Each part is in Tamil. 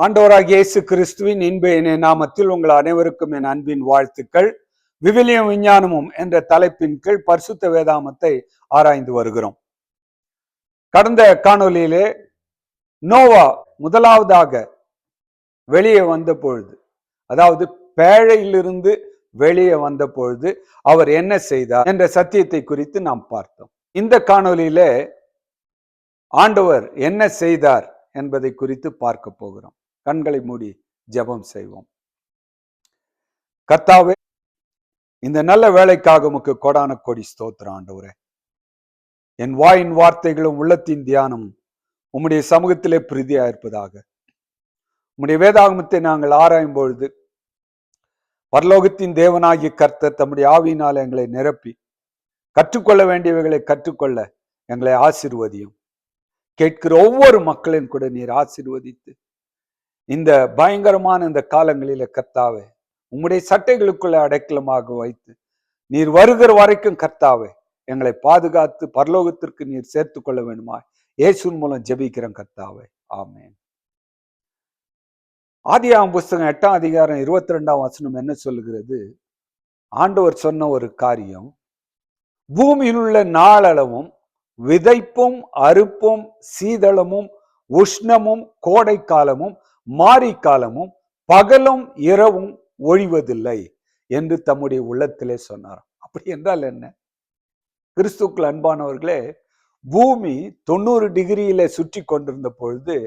ஆண்டவராகிய இயேசு கிறிஸ்துவின் இன்ப நாமத்தில் உங்கள் அனைவருக்கும் என் அன்பின் வாழ்த்துக்கள். விவிலியம் விஞ்ஞானமும் என்ற தலைப்பின் கீழ் பரிசுத்த வேதாமத்தை ஆராய்ந்து வருகிறோம். கடந்த காணொலியிலே நோவா முதலாவதாக வெளியே வந்த பொழுது, அதாவது பேழையிலிருந்து வெளியே வந்த பொழுது அவர் என்ன செய்தார் என்ற சத்தியத்தை குறித்து நாம் பார்த்தோம். இந்த காணொலியிலே ஆண்டவர் என்ன செய்தார் என்பதை குறித்து பார்க்க போகிறோம். கண்களை மூடி ஜெபம் செய்வோம். கர்த்தாவே, இந்த நல்ல வேலைக்காக உமக்கு கொடான கொடி ஸ்தோத்திரம் ஆண்டவரே. என் வாயின் வார்த்தைகளும் உள்ளத்தின் தியானமும் உம்முடைய சமூகத்திலே பிரீதியா இருப்பதாக. உம்முடைய வேதாகமத்தை நாங்கள் ஆராயும் பொழுது பரலோகத்தின் தேவனாகிய கர்த்தர் தம்முடைய ஆவியினால் எங்களை நிரப்பி கற்றுக்கொள்ள வேண்டியவைகளை கற்றுக்கொள்ள எங்களை ஆசீர்வதியும். கேட்கிற ஒவ்வொரு மக்களையும் கூட நீர் ஆசீர்வதித்து இந்த பயங்கரமான இந்த காலங்களில கர்த்தாவே உம்முடைய சட்டைகளுக்குள்ள அடைக்கலமாக வைத்து நீர் வருகிற வரைக்கும் கர்த்தாவே எங்களை பாதுகாத்து பரலோகத்திற்கு நீர் சேர்த்து கொள்ள வேண்டுமா இயேசுவின் மூலம் ஜெபிக்கிறோம் கர்த்தாவே, ஆமென். ஆதியாகமம் புஸ்தகம் 8ஆம் அதிகாரம் 22ஆம் வசனம் என்ன சொல்லுகிறது? ஆண்டவர் சொன்ன ஒரு காரியம், பூமியில் உள்ள நாளளவும் விதைப்பும் அறுப்பும் சீதளமும் உஷ்ணமும் கோடை காலமும் மாரி காலமும் பகலும் இரவும் ஒழிவதில்லை என்று தம்முடைய உள்ளத்திலே சொன்னார். அப்படி என்றால் என்ன? கிறிஸ்துக்கள் அன்பானவர்களே, பூமி 90 டிகிரியில சுற்றி கொண்டிருந்த பொழுது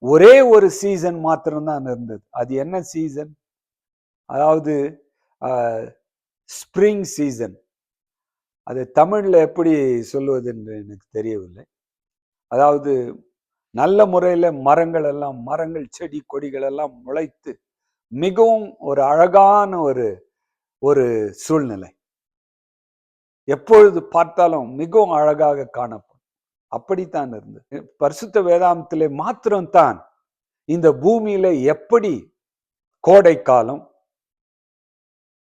ஒரே ஒரு சீசன் மாத்திரம்தான் இருந்தது. அது என்ன சீசன்? அதாவது ஸ்பிரிங் சீசன். அது தமிழ்ல எப்படி சொல்லுவது என்று எனக்கு தெரியவில்லை. அதாவது நல்ல முறையில மரங்கள் செடி கொடிகள் எல்லாம் முளைத்து மிகவும் ஒரு அழகான ஒரு சூழ்நிலை, எப்பொழுது பார்த்தாலும் மிகவும் அழகாக காணப்படும். அப்படித்தான் இருந்தது. பரிசுத்த வேதாகமத்திலே மாத்திரம்தான் இந்த பூமியில எப்படி கோடை காலம்,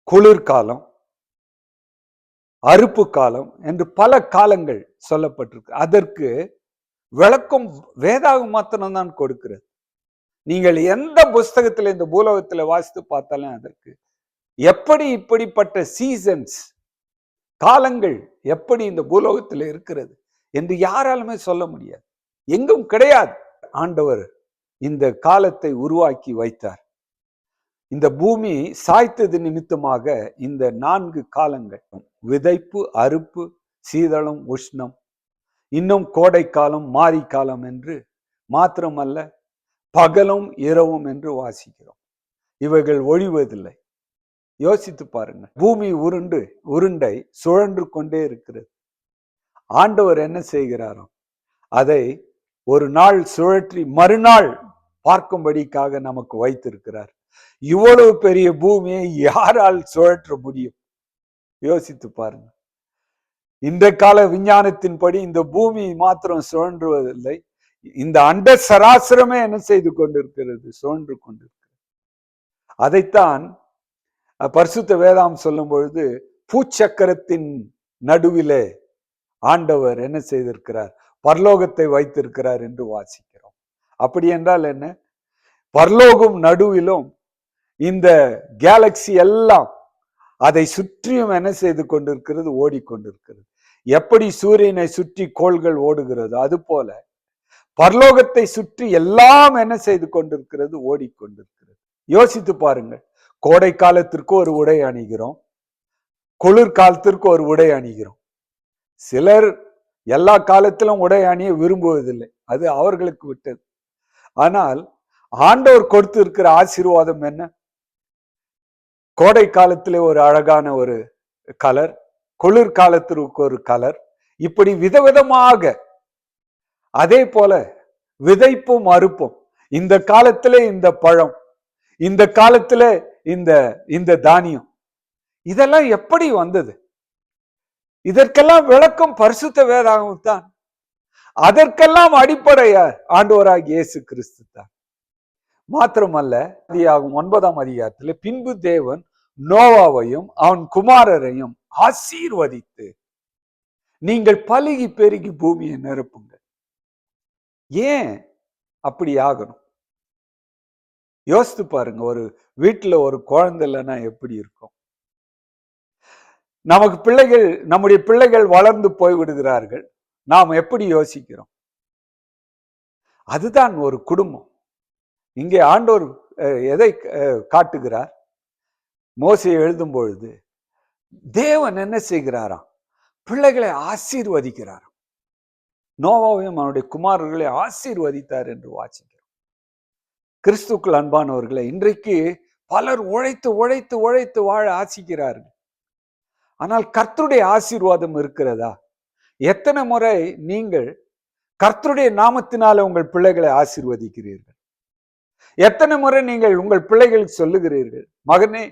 குளிர்காலம், அறுப்பு காலம் என்று பல காலங்கள் சொல்லப்பட்டிருக்கு. அதற்கு விளக்கம் வேதாகம் மாத்திரம்தான் கொடுக்கிறது. நீங்கள் எந்த புஸ்தகத்துல இந்த பூலோகத்துல வாசித்து பார்த்தாலும் அதற்கு எப்படி இப்படிப்பட்ட சீசன்ஸ், காலங்கள் எப்படி இந்த பூலோகத்துல இருக்கிறது என்று யாராலுமே சொல்ல முடியாது, எங்கும் கிடையாது. ஆண்டவர் இந்த காலத்தை உருவாக்கி வைத்தார். இந்த பூமி சாய்த்தது நிமித்தமாக இந்த 4 காலங்கள், விதைப்பு, அறுப்பு, சீதளம், உஷ்ணம், இன்னும் கோடை காலம், மாரி காலம் என்று மாத்திரமல்ல பகலும் இரவும் என்று வாசிக்கிறோம். இவைகள் ஒழிவதில்லை. யோசித்து பாருங்க. பூமி உருண்டை சுழன்று கொண்டே இருக்கிறது. ஆண்டவர் என்ன செய்கிறாரோ அதை ஒரு நாள் சுழற்றி மறுநாள் பார்க்கும்படிக்காக நமக்கு வைத்திருக்கிறார். இவ்வளவு பெரிய பூமியை யாரால் சுழற்ற முடியும்? யோசித்து பாருங்க. இந்த கால விஞ்ஞானத்தின்படி இந்த பூமி மாத்திரம் சுழன்றுவதில்லை, இந்த அண்ட சராசரமே என்ன செய்து கொண்டிருக்கிறது? சுழன்று கொண்டிருக்கிறது. அதைத்தான் பரிசுத்த வேதாம் சொல்லும் பொழுது பூச்சக்கரத்தின் நடுவிலே ஆண்டவர் என்ன செய்திருக்கிறார்? பரலோகத்தை வைத்திருக்கிறார் என்று வாசிக்கிறோம். அப்படி என்றால் என்ன? பரலோகம் நடுவிலும் இந்த கேலக்சி எல்லாம் அதை சுற்றியும் என்ன செய்து கொண்டிருக்கிறது? ஓடிக்கொண்டிருக்கிறது. எப்படி சூரியனை சுற்றி கோள்கள் ஓடுகிறது, அது போல பரலோகத்தை சுற்றி எல்லாம் என்ன செய்து கொண்டிருக்கிறது? ஓடிக்கொண்டிருக்கிறது. யோசித்து பாருங்கள். கோடை காலத்திற்கு ஒரு உடை அணிகிறோம், குளிர்காலத்திற்கு ஒரு உடை அணிகிறோம். சிலர் எல்லா காலத்திலும் உடை அணிய விரும்புவதில்லை, அது அவர்களுக்கு விட்டது. ஆனால் ஆண்டவர் கொடுத்து இருக்கிற ஆசீர்வாதம் என்ன? கோடை காலத்திலே ஒரு அழகான ஒரு கலர், குளிர்காலத்திற்கு ஒரு கலர், இப்படி விதவிதமாக. அதே போல விதைப்பும் அறுப்பும், இந்த காலத்திலே இந்த பழம், இந்த காலத்திலே இந்த தானியம், இதெல்லாம் எப்படி வந்தது? இதற்கெல்லாம் விளக்கம் பரிசுத்த வேதாகம் தான். அதற்கெல்லாம் அடிப்படையார் ஆண்டவராகிய இயேசு கிறிஸ்து தான். மாத்திரமல்ல, 9ஆம் அதிகாரத்தில் பின்பு தேவன் நோவாவையும் அவன் குமாரரையும் ஆசீர்வதித்து நீங்கள் பலுகி பெருகி பூமியை நிரப்புங்க. ஏன் அப்படி ஆகணும்? யோசித்து பாருங்க, ஒரு வீட்டுல ஒரு குழந்தை இல்லைன்னா எப்படி இருக்கும்? நமக்கு பிள்ளைகள், நம்முடைய பிள்ளைகள் வளர்ந்து போய் விடுகிறார்கள், நாம் எப்படி யோசிக்கிறோம்? அதுதான் ஒரு குடும்பம். இங்கே ஆண்டவர் எதை காட்டுகிறார்? மோசே எழுதும் பொழுது தேவன் என்ன செய்கிறாராம்? பிள்ளைகளை ஆசீர்வதிக்கிறார். நோவாவையும் அவனுடைய குமாரர்களை ஆசீர்வதித்தார் என்று வாசிக்கிறோம். கிறிஸ்துக்கள் அன்பானவர்களை, இன்றைக்கு பலர் உழைத்து உழைத்து உழைத்து வாழ ஆசிக்கிறார்கள். ஆனால் கர்த்தருடைய ஆசீர்வாதம் இருக்கிறதா? எத்தனை முறை நீங்கள் கர்த்தருடைய நாமத்தினால உங்கள் பிள்ளைகளை ஆசீர்வதிக்கிறீர்கள்? எத்தனை முறை நீங்கள் உங்கள் பிள்ளைகளுக்கு சொல்லுகிறீர்கள், மகனே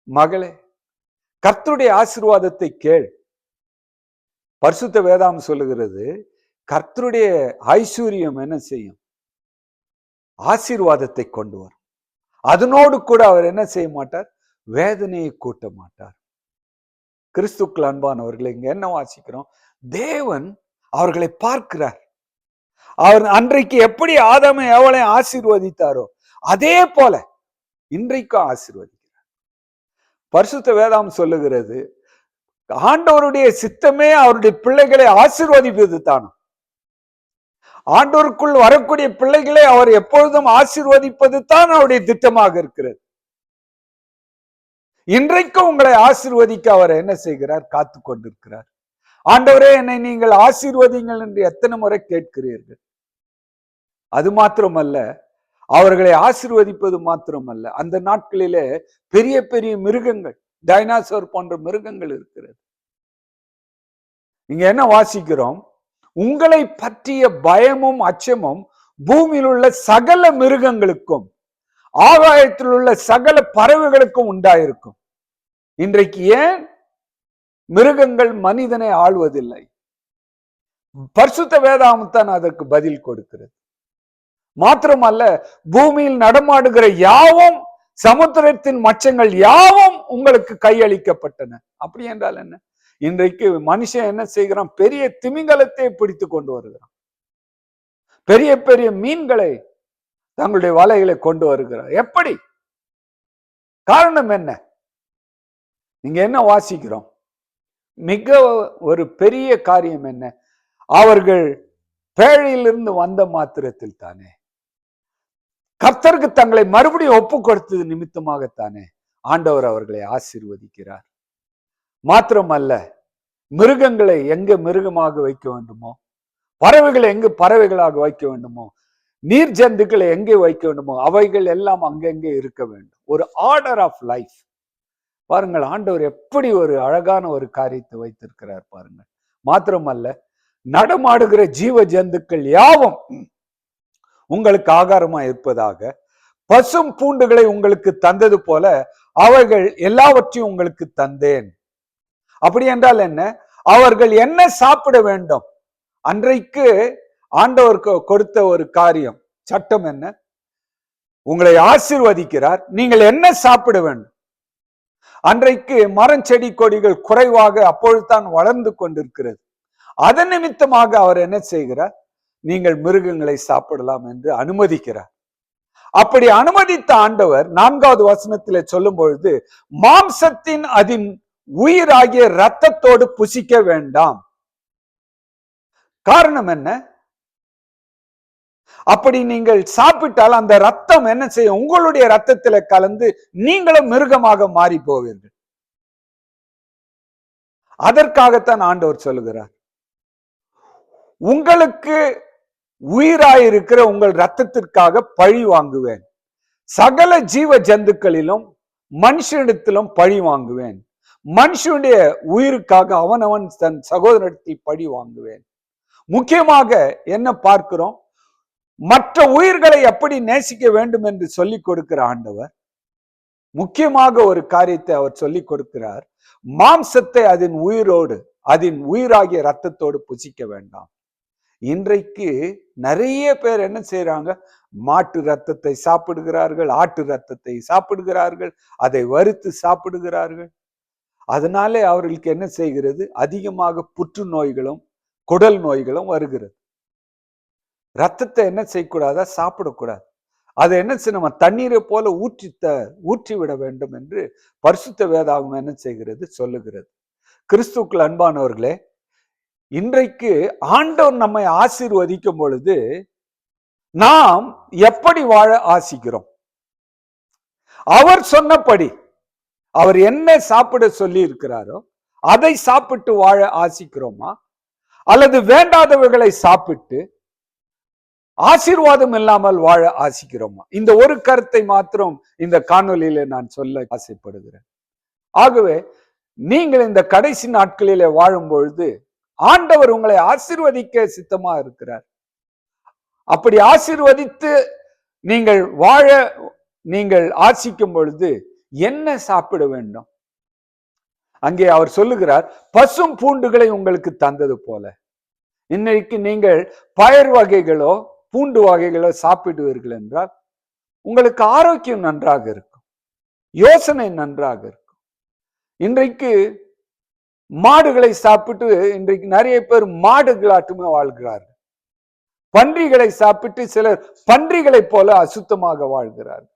மகளே கர்த்தருடைய ஆசீர்வாதத்தை கேள்? பரிசுத்த வேதாகம் சொல்லுகிறது, கர்த்தருடைய ஐஸ்வர்யம் என்ன செய்யும்? ஆசீர்வாதத்தை கொண்டு வரும். அதனோடு கூட அவர் என்ன செய்ய மாட்டார்? வேதனையை கூட்ட மாட்டார். கிறிஸ்துக்கள் அன்பானவர்களை, இங்க என்ன வாசிக்கிறோம்? தேவன் அவர்களை பார்க்கிறார். அவர் அன்றைக்கு எப்படி ஆதாமை எவளை ஆசீர்வதித்தாரோ அதே போல இன்றைக்கும் ஆசீர்வதிக்கிறார். பரிசுத்த வேதாகம் சொல்லுகிறது, ஆண்டவருடைய சித்தமே அவருடைய பிள்ளைகளை ஆசீர்வதிப்பது தான். ஆண்டவருக்குள் வரக்கூடிய பிள்ளைகளை அவர் எப்பொழுதும் ஆசீர்வதிப்பது தான் அவருடைய திட்டமாக இருக்கிறது. இன்றைக்கும் உங்களை ஆசீர்வதிக்க அவர் என்ன செய்கிறார்? காத்து கொண்டிருக்கிறார். ஆண்டவரே என்னை நீங்கள் ஆசீர்வதிங்கள் என்று எத்தனை முறை கேட்கிறீர்கள்? அது மாத்திரமல்ல, அவர்களை ஆசீர்வதிப்பது மாத்திரமல்ல, அந்த நாட்களிலே பெரிய பெரிய மிருகங்கள், டைனாசோர் போன்ற மிருகங்கள் இருக்கிறது. இங்க என்ன வாசிக்கிறோம்? உங்களை பற்றிய பயமும் அச்சமும் பூமியில் உள்ள சகல மிருகங்களுக்கும் ஆகாயத்தில் உள்ள சகல பறவைகளுக்கும் உண்டாயிருக்கும். இன்றைக்கு ஏன் மிருகங்கள் மனிதனை ஆள்வதில்லை? பரிசுத்த வேதாகம்தான் அதற்கு பதில் கொடுக்கிறது. மாத்திரமல்ல, பூமியில் நடமாடுகிற யாவும், சமுத்திரத்தின் மச்சங்கள் யாவும் உங்களுக்கு கையளிக்கப்பட்டன. அப்படி என்றால் என்ன? இன்றைக்கு மனுஷன் என்ன செய்கிறான்? பெரிய திமிங்கலத்தை பிடித்து கொண்டு வருகிறான். பெரிய பெரிய மீன்களை தங்களுடைய வலைகளை கொண்டு வருகிறார். எப்படி? காரணம் என்ன? நீங்க என்ன வாசிக்கிறோம்? மிக ஒரு பெரிய காரியம் என்ன? அவர்கள் பேழையிலிருந்து வந்த மாத்திரத்தில் தானே, கர்த்தருக்கு தங்களை மறுபடியும் ஒப்பு கொடுத்தது நிமித்தமாகத்தானே ஆண்டவர் அவர்களை ஆசீர்வதிக்கிறார். மாத்திரமல்ல, மிருகங்களை எங்க மிருகமாக வைக்க வேண்டுமோ, பறவைகளை எங்கு பறவைகளாக வைக்க வேண்டுமோ, நீர் ஜந்துக்களை எங்கே வைக்க வேண்டுமோ அவைகள் எல்லாம் அங்கெங்கே இருக்க வேண்டும். ஒரு ஆர்டர் ஆஃப் லைஃப். பாருங்கள், ஆண்டவர் எப்படி ஒரு அழகான ஒரு காரியத்தை வைத்திருக்கிறார் பாருங்கள். மாத்திரமல்ல, நடமாடுகிற ஜீவ ஜந்துக்கள் யாவும் உங்களுக்கு ஆகாரமா இருப்பதாக, பசும் பூண்டுகளை உங்களுக்கு தந்தது போல அவைகள் எல்லாவற்றையும் உங்களுக்கு தந்தேன். அப்படி என்றால் என்ன? அவர்கள் என்ன சாப்பிட வேண்டும்? அன்றைக்கு ஆண்டவருக்கு கொடுத்த ஒரு காரியம், சட்டம் என்ன? உங்களை ஆசீர்வதிக்கிறார், நீங்கள் என்ன சாப்பிட வேண்டும்? அன்றைக்கு மரம் செடி கொடிகள் குறைவாக அப்பொழுதுதான் வளர்ந்து கொண்டிருக்கிறது. அதன் நிமித்தமாக அவர் என்ன செய்கிறார்? நீங்கள் மிருகங்களை சாப்பிடலாம் என்று அனுமதிக்கிறார். அப்படி அனுமதித்த ஆண்டவர் 4வது வசனத்திலே சொல்லும் பொழுது, மாம்சத்தின் அதன் உயிராகிய இரத்தத்தோடு புசிக்க வேண்டாம். காரணம் என்ன? அப்படி நீங்கள் சாப்பிட்டால் அந்த ரத்தம் என்ன செய்யும்? உங்களுடைய ரத்தத்தில கலந்து நீங்களும் மிருகமாக மாறி போவீர்கள். அதற்காகத்தான் ஆண்டவர் சொல்லுகிறார், உங்களுக்கு உயிராயிருக்கிற உங்கள் ரத்தத்திற்காக பழி வாங்குவேன். சகல ஜீவ ஜந்துக்களிலும் மனுஷனிடத்திலும் பழி வாங்குவேன். மனுஷனுடைய உயிருக்காக அவனவன் தன் சகோதரத்தில் பழி வாங்குவேன். முக்கியமாக என்ன பார்க்கிறோம்? மற்ற உயிர்களை எப்படி நேசிக்க வேண்டும் என்று சொல்லிக் கொடுக்கிற ஆண்டவர் முக்கியமாக ஒரு காரியத்தை அவர் சொல்லிக் கொடுக்கிறார். மாம்சத்தை அதன் உயிரோடு, அதன் உயிராகிய ரத்தத்தோடு புசிக்க வேண்டாம். இன்றைக்கு நிறைய பேர் என்ன செய்யறாங்க? மாட்டு ரத்தத்தை சாப்பிடுகிறார்கள், ஆட்டு ரத்தத்தை சாப்பிடுகிறார்கள், அதை வறுத்து சாப்பிடுகிறார்கள். அதனாலே அவர்களுக்கு என்ன செய்கிறது? அதிகமாக புற்றுநோய்களும் குடல் நோய்களும் வருகிறது. ரத்தத்தை என்ன செய்யக்கூடாதா? சாப்பிடக்கூடாது. அதை என்ன செய்யணும், தண்ணீரை போல ஊற்றிவிட வேண்டும் என்று பரிசுத்த வேதாகம் என்ன செய்கிறது, சொல்லுகிறது. கிறிஸ்துவுக்குள் அன்பானவர்களே, இன்றைக்கு ஆண்டவர் நம்மை ஆசீர்வதிக்கும் பொழுது நாம் எப்படி வாழ ஆசிக்கிறோம்? அவர் சொன்னபடி, அவர் என்ன சாப்பிட சொல்லி இருக்கிறாரோ அதை சாப்பிட்டு வாழ ஆசிக்கிறோமா, அல்லது வேண்டாதவர்களை சாப்பிட்டு ஆசீர்வாதம் இல்லாமல் வாழ ஆசிக்கிறோமா? இந்த ஒரு கருத்தை மாத்திரம் இந்த காணொலியில நான் சொல்ல ஆசைப்படுகிறேன். ஆகவே நீங்கள் இந்த கடைசி நாட்களிலே வாழும் பொழுது ஆண்டவர் உங்களை ஆசீர்வதிக்க சித்தமா இருக்கிறார். அப்படி ஆசீர்வதித்து நீங்கள் வாழ நீங்கள் ஆசிக்கும் பொழுது என்ன சாப்பிட வேண்டும்? அங்கே அவர் சொல்லுகிறார், பசும் பூண்டுகளை உங்களுக்கு தந்தது போல. இன்னைக்கு நீங்கள் பயிர் வகைகளோ பூண்டு வகைகளோ சாப்பிடுவீர்கள் என்றால் உங்களுக்கு ஆரோக்கியம் நன்றாக இருக்கும், யோசனை நன்றாக இருக்கும். இன்றைக்கு மாடுகளை சாப்பிட்டு இன்றைக்கு நிறைய பேர் மாடுகளாட்டுமே வாழ்கிறார்கள். பன்றிகளை சாப்பிட்டு சிலர் பன்றிகளை போல அசுத்தமாக வாழ்கிறார்கள்.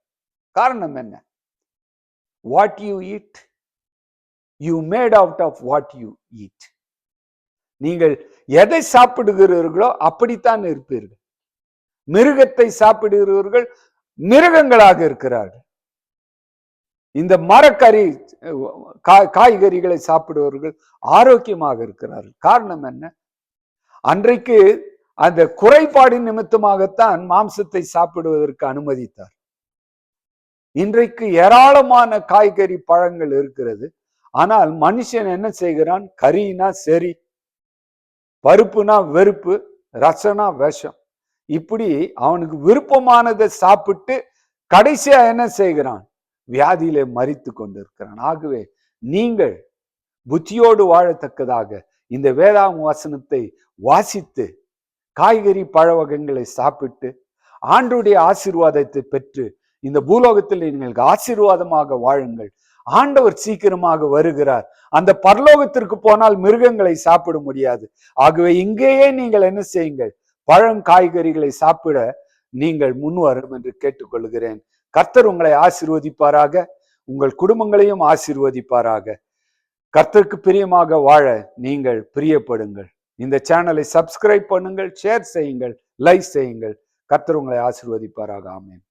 காரணம் என்ன? What you eat you made out of what you eat. நீங்கள் எதை சாப்பிடுகிறீர்களோ அப்படித்தான் இருப்பீர்கள். மிருகத்தை சாப்பிடுகிறவர்கள் மிருகங்களாக இருக்கிறார்கள். இந்த மரக்கறி காய்கறிகளை சாப்பிடுவவர்கள் ஆரோக்கியமாக இருக்கிறார்கள். காரணம் என்ன? அன்றைக்கு அந்த குறைபாடு நிமித்தமாகத்தான் மாம்சத்தை சாப்பிடுவதற்கு அனுமதித்தார். இன்றைக்கு ஏராளமான காய்கறி பழங்கள் இருக்கிறது. ஆனால் மனுஷன் என்ன செய்கிறான்? கறினா சரி, பருப்புனா வெறுப்பு, ரசனா விஷம், இப்படி அவனுக்கு விருப்பமானதை சாப்பிட்டு கடைசியா என்ன செய்கிறான்? வியாதியிலே மரித்து கொண்டிருக்கிறான். ஆகவே நீங்கள் புத்தியோடு வாழத்தக்கதாக இந்த வேதாகம் வசனத்தை வாசித்து காய்கறி பழ வகைகளை சாப்பிட்டு ஆண்டவருடைய ஆசீர்வாதத்தை பெற்று இந்த பூலோகத்தில் நீங்கள் ஆசீர்வாதமாக வாழுங்கள். ஆண்டவர் சீக்கிரமாக வருகிறார். அந்த பரலோகத்திற்கு போனால் மிருகங்களை சாப்பிட முடியாது. ஆகவே இங்கேயே நீங்கள் என்ன செய்யுங்கள்? பழம் காய்கறிகளை சாப்பிட நீங்கள் முன்வரும் என்று கேட்டுக்கொள்கிறேன். கர்த்தர் உங்களை ஆசீர்வதிப்பாராக, உங்கள் குடும்பங்களையும் ஆசீர்வதிப்பாராக. கர்த்தருக்கு பிரியமாக வாழ நீங்கள் பிரியப்படுங்கள். இந்த சேனலை சப்ஸ்கிரைப் பண்ணுங்கள், ஷேர் செய்யுங்கள், லைக் செய்யுங்கள். கர்த்தர் உங்களை ஆசீர்வதிப்பாராக. ஆமென்.